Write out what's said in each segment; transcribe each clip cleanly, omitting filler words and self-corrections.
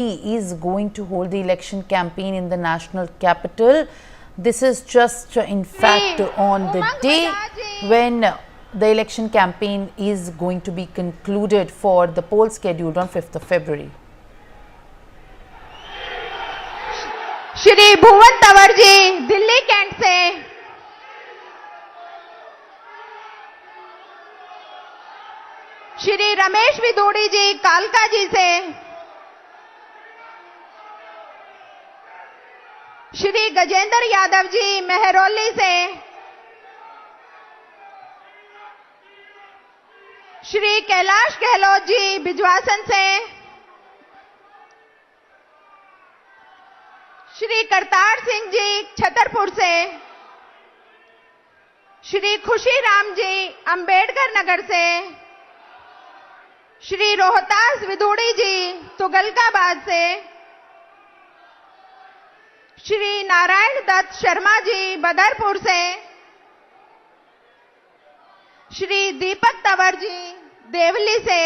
is going to hold the election campaign in the national capital. This is just in fact on the day when the election campaign is going to be concluded for the poll scheduled on 5th of February. Shri Bhuwan Tanwar ji Delhi cantt से, श्री रमेश विदोड़ी जी कालका जी से, श्री गजेंद्र यादव जी मेहरौली से, श्री कैलाश गहलोत जी बिजवासन से, श्री करतार सिंह जी छतरपुर से, श्री खुशी राम जी अंबेडकर नगर से, श्री रोहतास विदोड़ी जी तुगलकाबाद से, श्री नारायण दत्त शर्मा जी बदरपुर से, श्री दीपक तंवर जी देवली से,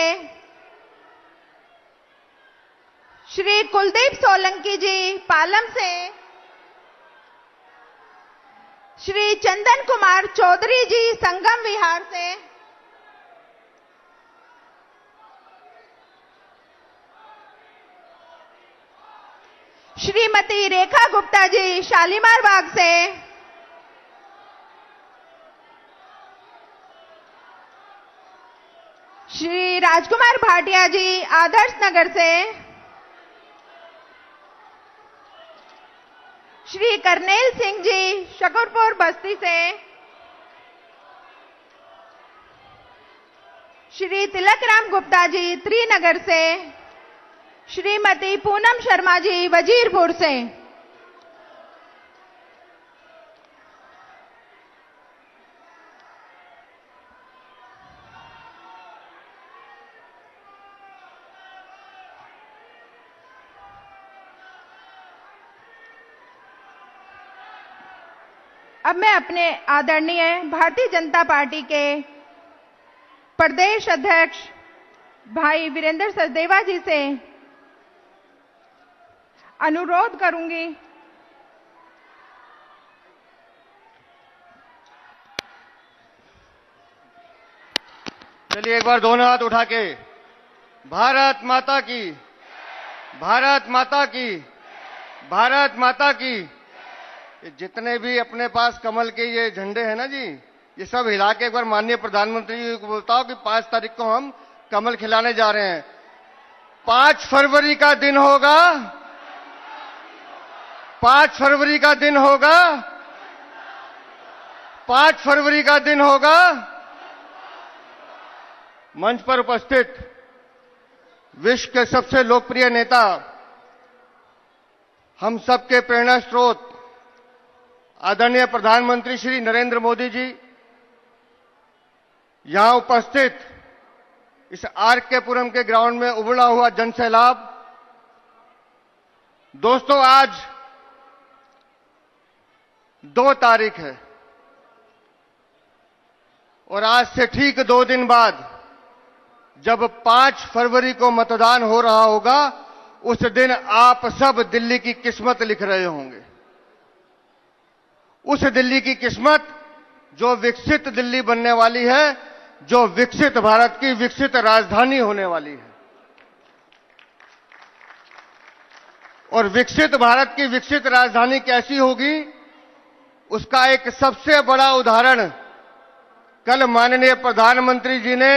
श्री कुलदीप सोलंकी जी पालम से, श्री चंदन कुमार चौधरी जी संगम विहार से, श्रीमती रेखा गुप्ता जी शालीमार बाग से, श्री राजकुमार भाटिया जी आदर्श नगर से, श्री करनेल सिंह जी शकरपुर बस्ती से, श्री तिलकराम गुप्ता जी त्रिनगर से, श्रीमती पूनम शर्मा जी वजीरपुर से। अब मैं अपने आदरणीय भारतीय जनता पार्टी के प्रदेश अध्यक्ष भाई वीरेंद्र सचदेवा जी से अनुरोध करूंगी चलिए एक बार दोनों हाथ उठा के भारत माता की, भारत माता की, भारत माता की। जितने भी अपने पास कमल के ये झंडे हैं ना जी, ये सब हिला के एक बार माननीय प्रधानमंत्री जी को बोलता हूं कि 5 तारीख को हम कमल खिलाने जा रहे हैं। 5 फरवरी का दिन होगा, 5 फरवरी का दिन होगा, 5 फरवरी का दिन होगा। मंच पर उपस्थित विश्व के सबसे लोकप्रिय नेता, हम सबके प्रेरणा स्रोत आदरणीय प्रधानमंत्री श्री नरेंद्र मोदी जी, यहां उपस्थित इस आरके पुरम के ग्राउंड में उबड़ा हुआ जनसैलाब। दोस्तों, आज 2 तारीख है और आज से ठीक 2 दिन बाद जब 5 फरवरी को मतदान हो रहा होगा, उस दिन आप सब दिल्ली की किस्मत लिख रहे होंगे। उस दिल्ली की किस्मत जो विकसित दिल्ली बनने वाली है, जो विकसित भारत की विकसित राजधानी होने वाली है। और विकसित भारत की विकसित राजधानी कैसी होगी, उसका एक सबसे बड़ा उदाहरण कल माननीय प्रधानमंत्री जी ने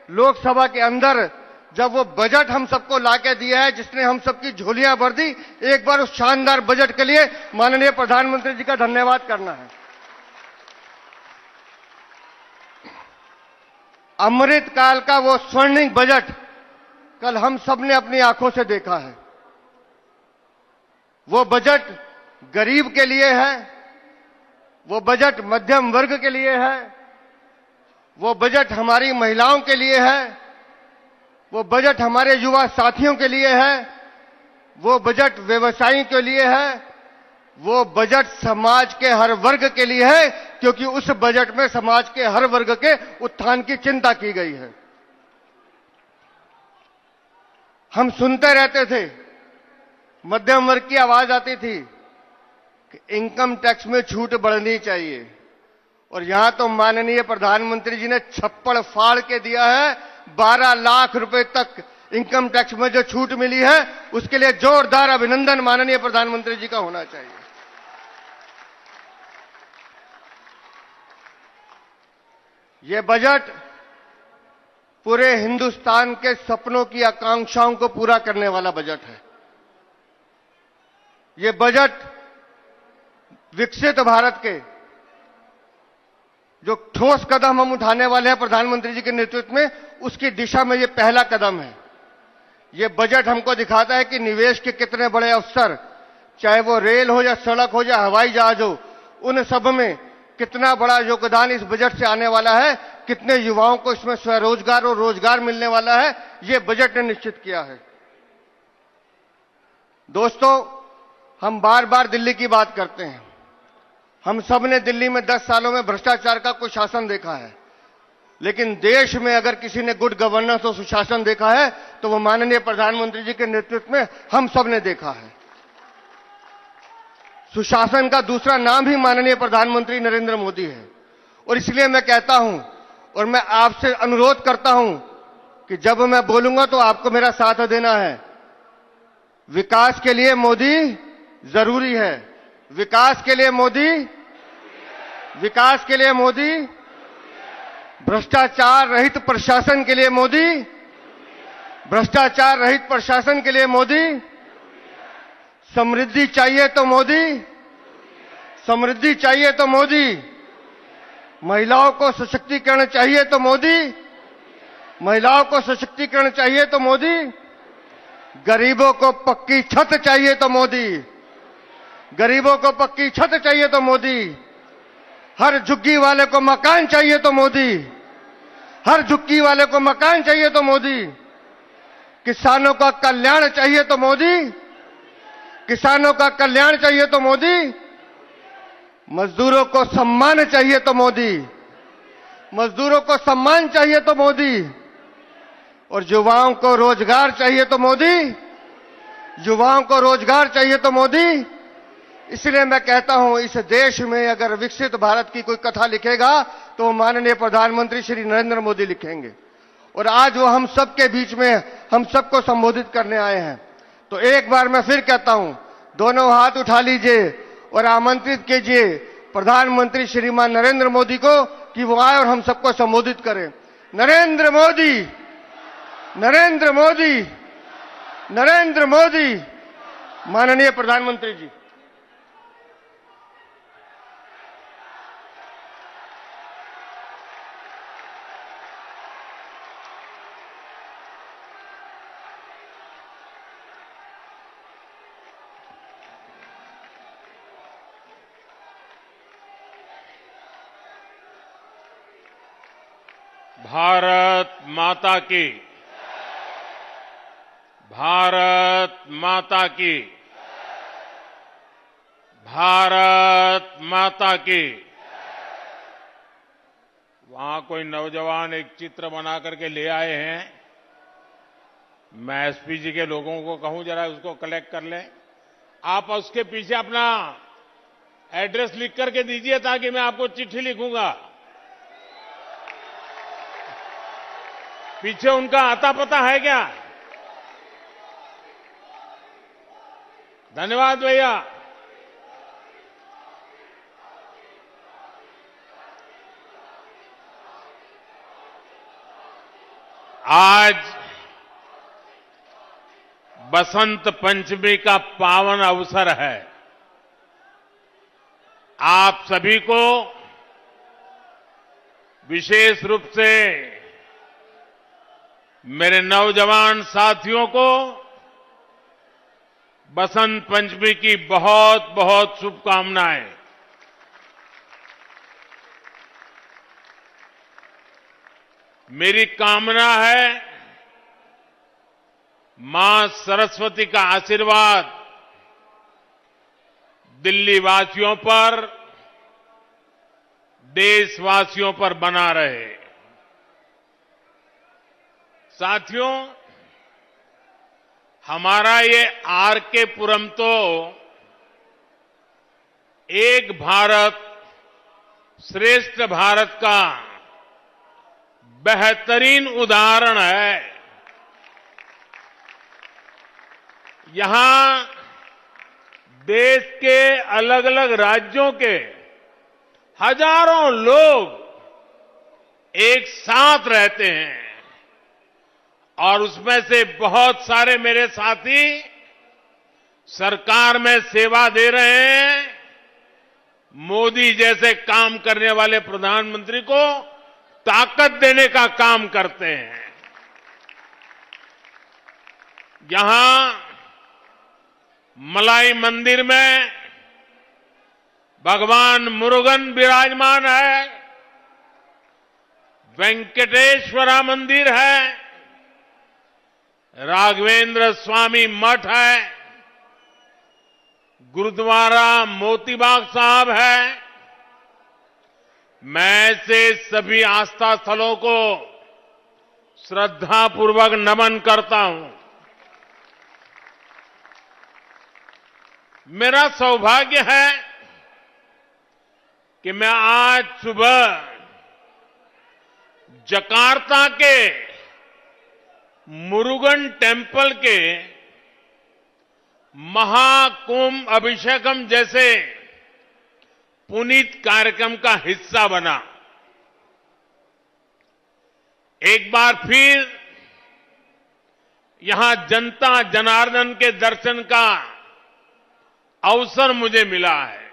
लोकसभा के अंदर जब वो बजट हम सबको लाके दिया है, जिसने हम सबकी झोलियां भर दी, एक बार उस शानदार बजट के लिए माननीय प्रधानमंत्री जी का धन्यवाद करना है। अमृत काल का वो स्वर्णिम बजट कल हम सब ने अपनी आंखों से देखा है। वो बजट गरीब के लिए है, वो बजट मध्यम वर्ग के लिए है, वो बजट हमारी महिलाओं के लिए है, वो बजट हमारे युवा साथियों के लिए है, वो बजट व्यवसायियों के लिए है, वो बजट समाज के हर वर्ग के लिए है, क्योंकि उस बजट में समाज के हर वर्ग के उत्थान की चिंता की गई है। हम सुनते रहते थे मध्यम वर्ग की आवाज आती थी कि इनकम टैक्स में छूट बढ़नी चाहिए, और यहां तो माननीय प्रधानमंत्री जी ने छप्पड़ फाड़ के दिया है। 12 लाख रुपए तक इनकम टैक्स में जो छूट मिली है, उसके लिए जोरदार अभिनंदन माननीय प्रधानमंत्री जी का होना चाहिए। यह बजट पूरे हिंदुस्तान के सपनों की आकांक्षाओं को पूरा करने वाला बजट है। यह बजट विकसित भारत के जो ठोस कदम हम उठाने वाले हैं प्रधानमंत्री जी के नेतृत्व में, उसकी दिशा में यह पहला कदम है। यह बजट हमको दिखाता है कि निवेश के कितने बड़े अवसर, चाहे वो रेल हो या सड़क हो या हवाई जहाज हो, उन सब में कितना बड़ा योगदान इस बजट से आने वाला है, कितने युवाओं को इसमें स्वरोजगार और रोजगार मिलने वाला है, यह बजट ने निश्चित किया है। दोस्तों, हम बार बार दिल्ली की बात करते हैं। हम सब ने दिल्ली में 10 सालों में भ्रष्टाचार का कुशासन देखा है, लेकिन देश में अगर किसी ने गुड गवर्नेंस और सुशासन देखा है तो वो माननीय प्रधानमंत्री जी के नेतृत्व में हम सब ने देखा है। सुशासन का दूसरा नाम ही माननीय प्रधानमंत्री नरेंद्र मोदी है। और इसलिए मैं कहता हूं और मैं आपसे अनुरोध करता हूं कि जब मैं बोलूंगा तो आपको मेरा साथ देना है। विकास के लिए मोदी जरूरी है, विकास के लिए मोदी, विकास के लिए मोदी, भ्रष्टाचार रहित प्रशासन के लिए मोदी, भ्रष्टाचार रहित प्रशासन के लिए मोदी, समृद्धि चाहिए तो मोदी, समृद्धि चाहिए तो मोदी, महिलाओं को सशक्तिकरण चाहिए तो मोदी, महिलाओं को सशक्तिकरण चाहिए तो मोदी, गरीबों को पक्की छत चाहिए तो मोदी, गरीबों को पक्की छत चाहिए तो मोदी, हर झुग्गी वाले को मकान चाहिए तो मोदी, हर झुग्गी वाले को मकान चाहिए तो मोदी, किसानों का कल्याण चाहिए तो मोदी, किसानों का कल्याण चाहिए तो मोदी, मजदूरों को सम्मान चाहिए तो मोदी, मजदूरों को सम्मान चाहिए तो मोदी, और युवाओं को रोजगार चाहिए तो मोदी, युवाओं को रोजगार चाहिए तो मोदी। इसलिए मैं कहता हूं, इस देश में अगर विकसित भारत की कोई कथा लिखेगा तो माननीय प्रधानमंत्री श्री नरेंद्र मोदी लिखेंगे। और आज वो हम सबके बीच में हम सबको संबोधित करने आए हैं। तो एक बार मैं फिर कहता हूं, दोनों हाथ उठा लीजिए और आमंत्रित कीजिए प्रधानमंत्री श्रीमान नरेंद्र मोदी को कि वो आए और हम सबको संबोधित करें। नरेंद्र मोदी, नरेंद्र मोदी, नरेंद्र मोदी। माननीय प्रधानमंत्री जी। भारत माता की, भारत माता की, भारत माता की। वहां कोई नौजवान एक चित्र बना करके ले आए हैं। मैं एसपी जी के लोगों को कहूं जरा उसको कलेक्ट कर लें। आप उसके पीछे अपना एड्रेस लिख करके दीजिए ताकि मैं आपको चिट्ठी लिखूंगा। पीछे उनका आता पता है क्या? धन्यवाद भैया। आज बसंत पंचमी का पावन अवसर है। आप सभी को विशेष रूप से मेरे नौजवान साथियों को बसंत पंचमी की बहुत बहुत शुभकामनाएं। मेरी कामना है मां सरस्वती का आशीर्वाद दिल्ली वासियों पर, देशवासियों पर बना रहे। साथियों, हमारा ये आर के पुरम तो एक भारत श्रेष्ठ भारत का बेहतरीन उदाहरण है। यहां देश के अलग अलग राज्यों के हजारों लोग एक साथ रहते हैं और उसमें से बहुत सारे मेरे साथी सरकार में सेवा दे रहे हैं। मोदी जैसे काम करने वाले प्रधानमंत्री को ताकत देने का काम करते हैं। यहां मलाई मंदिर में भगवान मुरुगन विराजमान है, वेंकटेश्वरा मंदिर है, राघवेंद्र स्वामी मठ है, गुरुद्वारा मोतीबाग साहब है। मैं ऐसे सभी आस्था स्थलों को श्रद्धापूर्वक नमन करता हूं। मेरा सौभाग्य है कि मैं आज सुबह जकार्ता के मुरुगन टेम्पल के महाकुंभ अभिषेकम जैसे पुनीत कार्यक्रम का हिस्सा बना। एक बार फिर यहां जनता जनार्दन के दर्शन का अवसर मुझे मिला है।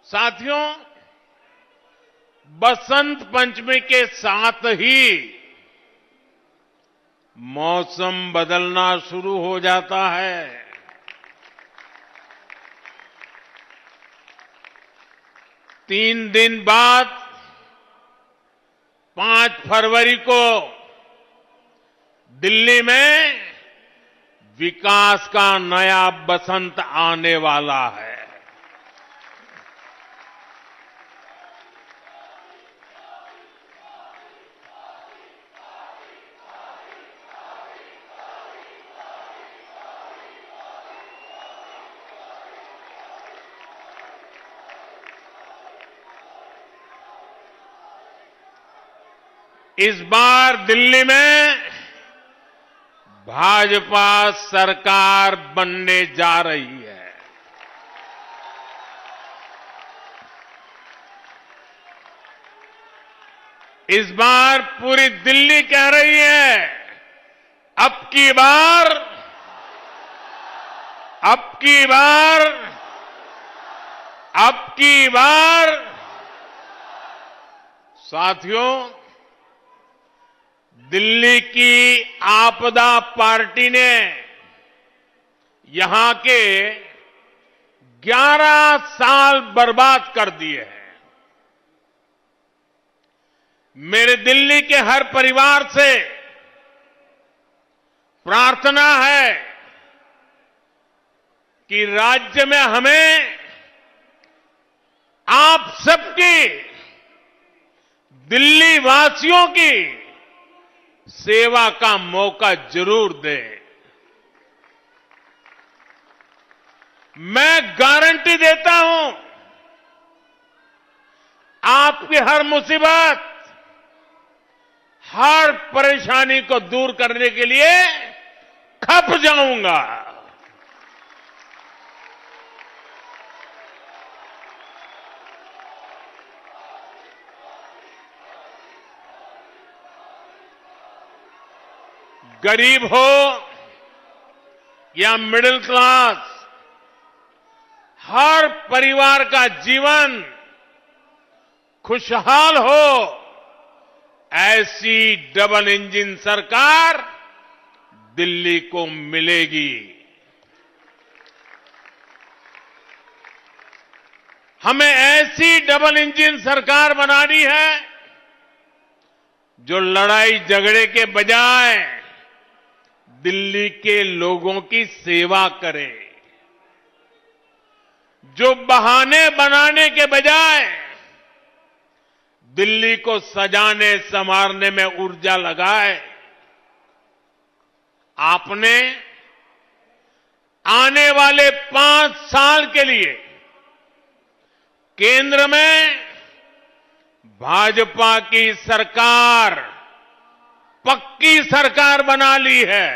साथियों, बसंत पंचमी के साथ ही मौसम बदलना शुरू हो जाता है। 3 दिन बाद 5 फरवरी को दिल्ली में विकास का नया बसंत आने वाला है। इस बार दिल्ली में भाजपा सरकार बनने जा रही है। इस बार पूरी दिल्ली कह रही है, अब की बार, अब की बार, अब की बार। साथियों, दिल्ली की आपदा पार्टी ने यहां के 11 साल बर्बाद कर दिए हैं। मेरे दिल्ली के हर परिवार से प्रार्थना है कि राज्य में हमें आप सबकी, दिल्ली वासियों की सेवा का मौका जरूर दें। मैं गारंटी देता हूं, आपकी हर मुसीबत, हर परेशानी को दूर करने के लिए खप जाऊंगा। गरीब हो या मिडिल क्लास, हर परिवार का जीवन खुशहाल हो, ऐसी डबल इंजन सरकार दिल्ली को मिलेगी। हमें ऐसी डबल इंजन सरकार बनानी है जो लड़ाई झगड़े के बजाय दिल्ली के लोगों की सेवा करे, जो बहाने बनाने के बजाय दिल्ली को सजाने संवारने में ऊर्जा लगाए। आपने आने वाले 5 साल के लिए केंद्र में भाजपा की सरकार, पक्की सरकार बना ली है।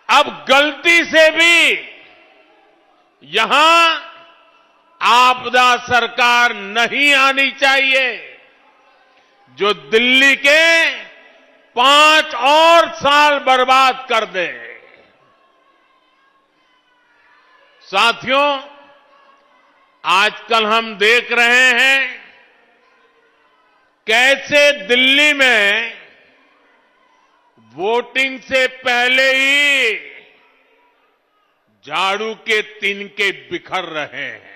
अब गलती से भी यहां आपदा सरकार नहीं आनी चाहिए, जो दिल्ली के 5 और साल बर्बाद कर दे। साथियों, आजकल हम देख रहे हैं कैसे दिल्ली में वोटिंग से पहले ही झाड़ू के तिनके बिखर रहे हैं।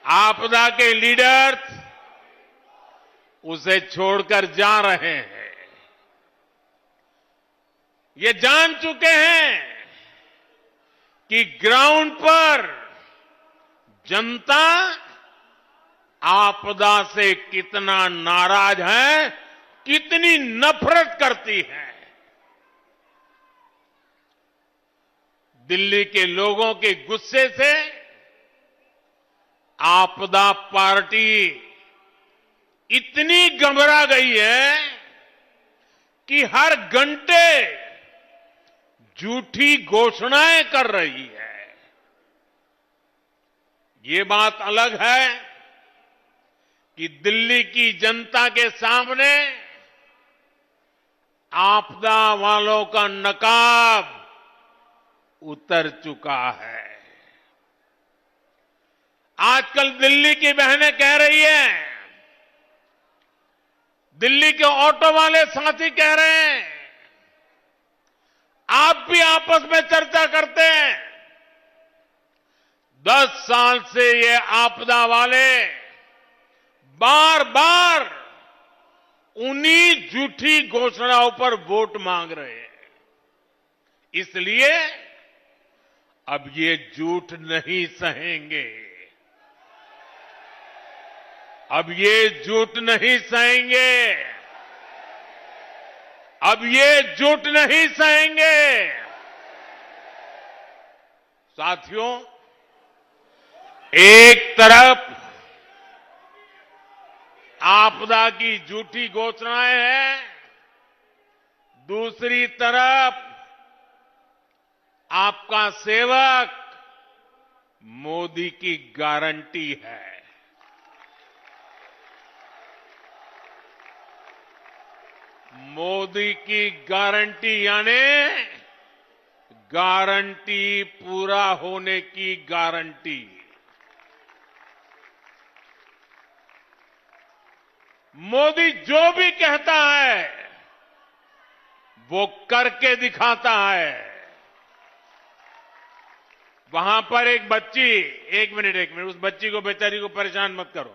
आपदा के लीडर्स उसे छोड़कर जा रहे हैं। ये जान चुके हैं कि ग्राउंड पर जनता आपदा से कितना नाराज है, कितनी नफरत करती है। दिल्ली के लोगों के गुस्से से आपदा पार्टी इतनी घबरा गई है कि हर घंटे झूठी घोषणाएं कर रही है। ये बात अलग है कि दिल्ली की जनता के सामने आपदा वालों का नकाब उतर चुका है। आजकल दिल्ली की बहनें कह रही हैं, दिल्ली के ऑटो वाले साथी कह रहे हैं, आप भी आपस में चर्चा करते हैं। 10 साल से ये आपदा वाले बार बार उन्हीं झूठी घोषणाओं पर वोट मांग रहे हैं। इसलिए अब ये झूठ नहीं सहेंगे, अब ये झूठ नहीं सहेंगे, अब ये झूठ नहीं सहेंगे। साथियों, एक तरफ आपदा की झूठी घोषणाएं हैं, दूसरी तरफ आपका सेवक मोदी की गारंटी है। मोदी की गारंटी यानी गारंटी पूरा होने की गारंटी। मोदी जो भी कहता है वो करके दिखाता है। वहां पर एक बच्ची, एक मिनट, उस बच्ची को, बेचारी को परेशान मत करो।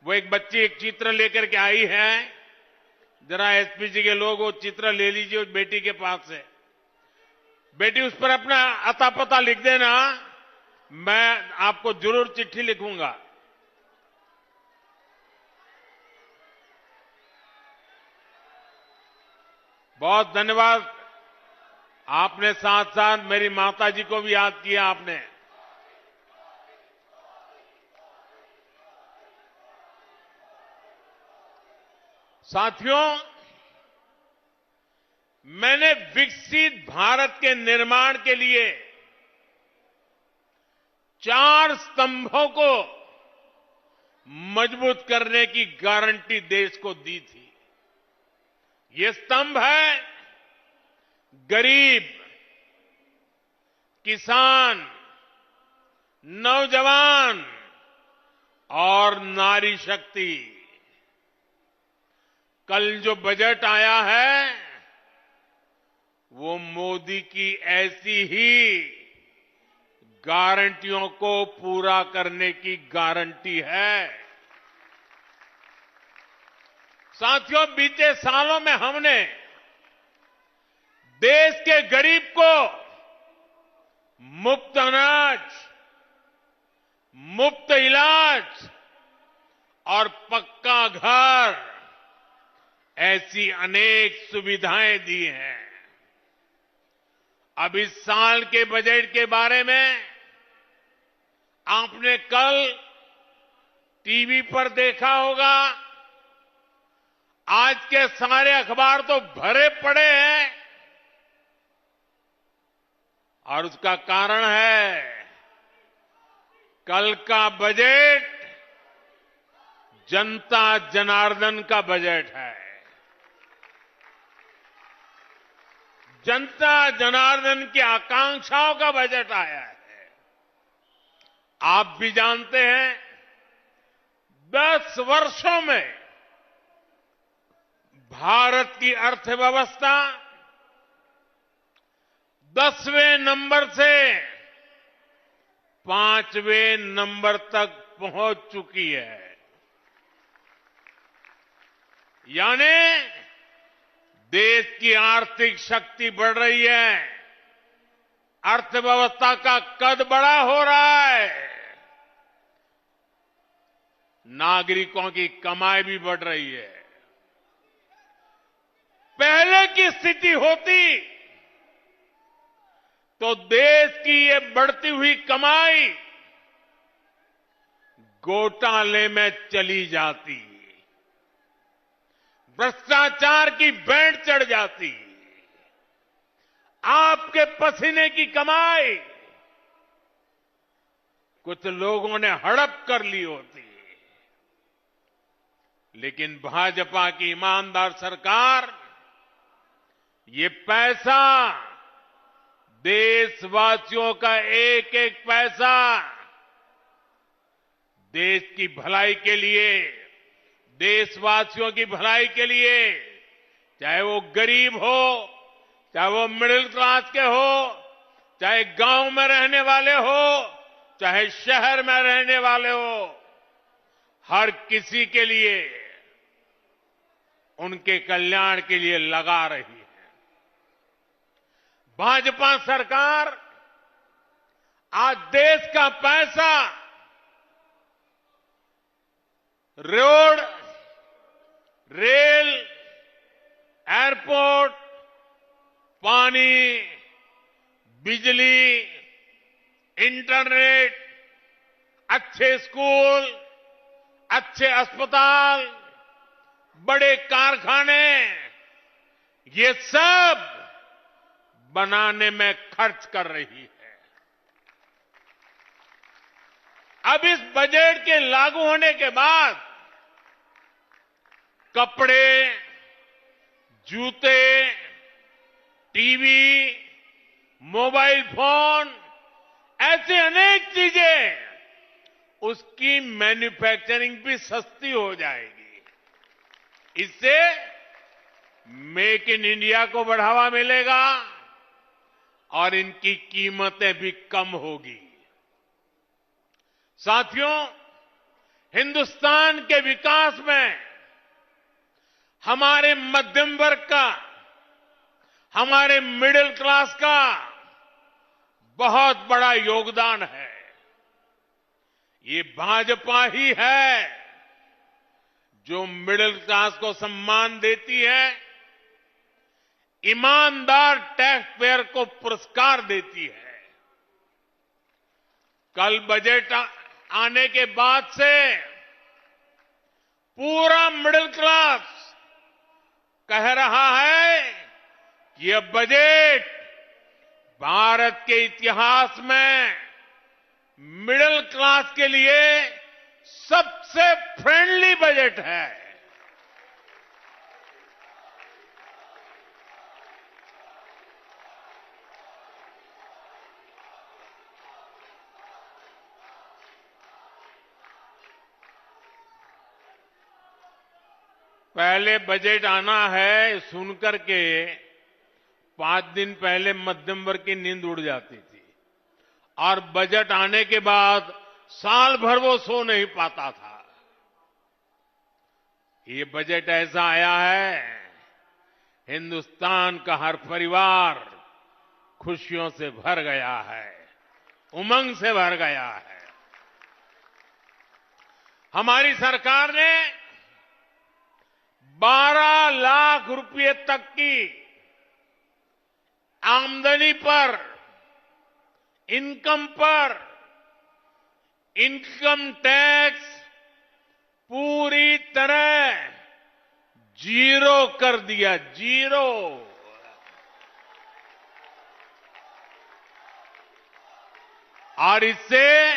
वो एक बच्ची एक चित्र लेकर के आई है, जरा एसपी जी के लोग वो चित्र ले लीजिए उस बेटी के पास से। बेटी, उस पर अपना अता पता लिख देना, मैं आपको जरूर चिट्ठी लिखूंगा। बहुत धन्यवाद। आपने साथ साथ मेरी माता जी को भी याद किया आपने। साथियों, मैंने विकसित भारत के निर्माण के लिए 4 स्तंभों को मजबूत करने की गारंटी देश को दी थी। ये स्तंभ है गरीब, किसान, नौजवान और नारी शक्ति। कल जो बजट आया है वो मोदी की ऐसी ही गारंटियों को पूरा करने की गारंटी है। साथियों, बीते सालों में हमने देश के गरीब को मुफ्त अनाज, मुफ्त इलाज और पक्का घर, ऐसी अनेक सुविधाएं दी हैं। अब इस साल के बजट के बारे में आपने कल टीवी पर देखा होगा। आज के सारे अखबार तो भरे पड़े हैं और उसका कारण है कल का बजट जनता जनार्दन का बजट है। जनता जनार्दन की आकांक्षाओं का बजट आया है। आप भी जानते हैं 10 वर्षों में भारत की अर्थव्यवस्था 10वें नंबर से 5वें नंबर तक पहुंच चुकी है। यानी देश की आर्थिक शक्ति बढ़ रही है, अर्थव्यवस्था का कद बड़ा हो रहा है, नागरिकों की कमाई भी बढ़ रही है। पहले की स्थिति होती तो देश की ये बढ़ती हुई कमाई घोटाले में चली जाती, भ्रष्टाचार की बैंड चढ़ जाती, आपके पसीने की कमाई कुछ लोगों ने हड़प कर ली होती। लेकिन भाजपा की ईमानदार सरकार ये पैसा, देशवासियों का एक एक पैसा देश की भलाई के लिए, देशवासियों की भलाई के लिए, चाहे वो गरीब हो, चाहे वो मिडिल क्लास के हो, चाहे गांव में रहने वाले हो, चाहे शहर में रहने वाले हो, हर किसी के लिए, उनके कल्याण के लिए लगा रही है। भाजपा सरकार आज देश का पैसा रोड, रेल, एयरपोर्ट, पानी, बिजली, इंटरनेट, अच्छे स्कूल, अच्छे अस्पताल, बड़े कारखाने, ये सब बनाने में खर्च कर रही है। अब इस बजट के लागू होने के बाद कपड़े, जूते, टीवी, मोबाइल फोन, ऐसी अनेक चीजें, उसकी मैन्युफैक्चरिंग भी सस्ती हो जाएगी। इससे मेक इन इंडिया को बढ़ावा मिलेगा और इनकी कीमतें भी कम होगी। साथियों, हिंदुस्तान के विकास में हमारे मध्यम वर्ग का, हमारे मिडिल क्लास का बहुत बड़ा योगदान है। ये भाजपा ही है जो मिडिल क्लास को सम्मान देती है, ईमानदार टैक्स पेयर को पुरस्कार देती है। कल बजट आने के बाद से पूरा मिडिल क्लास कह रहा है कि यह बजट भारत के इतिहास में मिडिल क्लास के लिए सबसे फ्रेंडली बजट है। पहले बजट आना है सुनकर के 5 दिन पहले मध्यम वर्ग की नींद उड़ जाती थी और बजट आने के बाद साल भर वो सो नहीं पाता था। ये बजट ऐसा आया है, हिंदुस्तान का हर परिवार खुशियों से भर गया है, उमंग से भर गया है। हमारी सरकार ने 12 लाख रुपए तक की आमदनी पर, इनकम पर इनकम टैक्स पूरी तरह जीरो कर दिया, जीरो। और इससे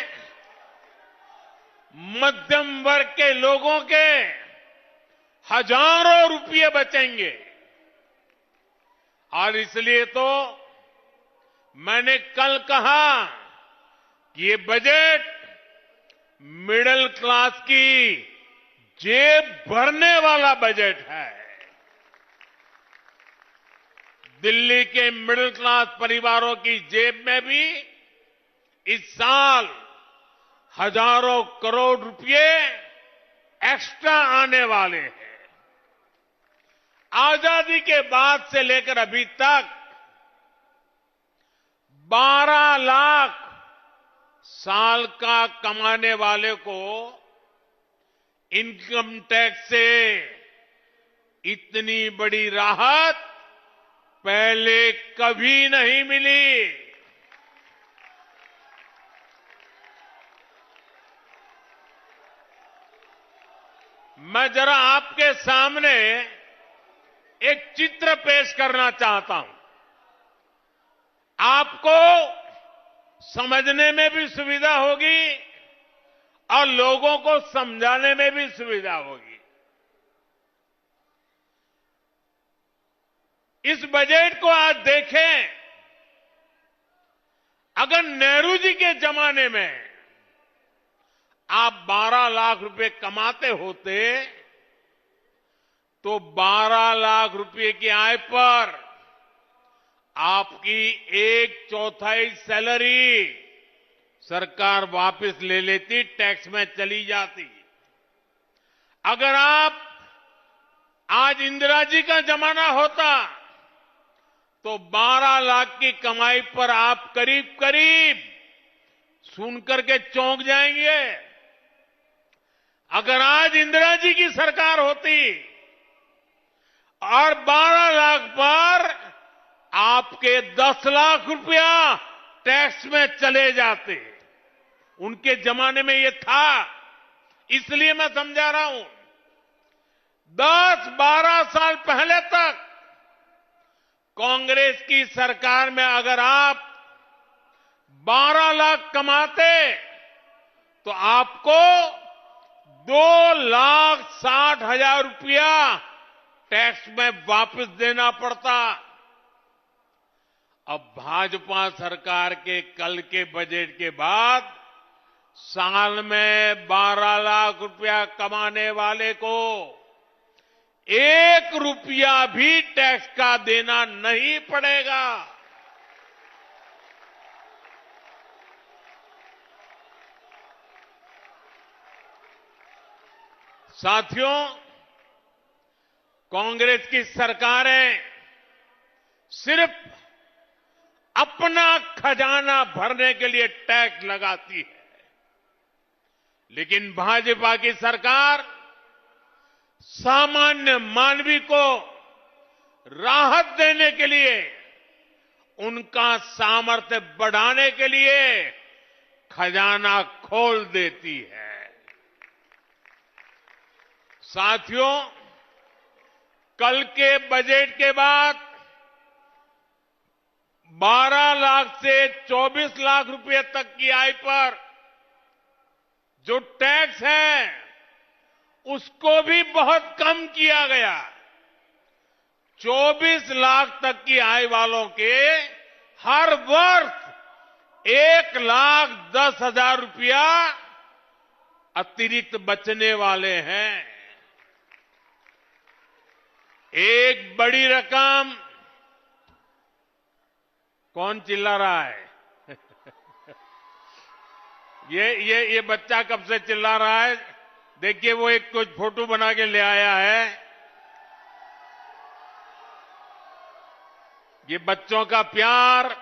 मध्यम वर्ग के लोगों के हजारों रुपये बचेंगे। और इसलिए तो मैंने कल कहा कि ये बजट मिडिल क्लास की जेब भरने वाला बजट है। दिल्ली के मिडिल क्लास परिवारों की जेब में भी इस साल हजारों करोड़ रुपए एक्स्ट्रा आने वाले हैं। आजादी के बाद से लेकर अभी तक 12 लाख साल का कमाने वाले को इनकम टैक्स से इतनी बड़ी राहत पहले कभी नहीं मिली। मैं जरा आपके सामने एक चित्र पेश करना चाहता हूं, आपको समझने में भी सुविधा होगी और लोगों को समझाने में भी सुविधा होगी। इस बजट को आज देखें, अगर नेहरू जी के जमाने में आप 12 लाख रुपए कमाते होते तो 12 लाख रुपए की आय पर आपकी 1/4 सैलरी सरकार वापस ले लेती, टैक्स में चली जाती। अगर आप आज इंदिरा जी का जमाना होता तो 12 लाख की कमाई पर आप करीब करीब सुनकर के चौंक जाएंगे। अगर आज इंदिरा जी की सरकार होती और 12 लाख पर आपके 10 लाख रुपया टैक्स में चले जाते, उनके जमाने में ये था, इसलिए मैं समझा रहा हूं। 10-12 साल पहले तक कांग्रेस की सरकार में अगर आप 12 लाख कमाते तो आपको 2,60,000 रुपया टैक्स में वापस देना पड़ता। अब भाजपा सरकार के कल के बजट के बाद साल में 12 लाख रुपया कमाने वाले को 1 रुपया भी टैक्स का देना नहीं पड़ेगा। साथियों, कांग्रेस की सरकारें सिर्फ अपना खजाना भरने के लिए टैक्स लगाती है, लेकिन भाजपा की सरकार सामान्य मानवी को राहत देने के लिए, उनका सामर्थ्य बढ़ाने के लिए खजाना खोल देती है। साथियों, कल के बजट के बाद 12 लाख से 24 लाख रुपए तक की आय पर जो टैक्स है उसको भी बहुत कम किया गया। 24 लाख तक की आय वालों के हर वर्ष 1,10,000 रुपया अतिरिक्त बचने वाले हैं। एक बड़ी रकम, कौन चिल्ला रहा है? ये बच्चा कब से चिल्ला रहा है? देखिए वो एक कुछ फोटो बना के ले आया है। ये बच्चों का प्यार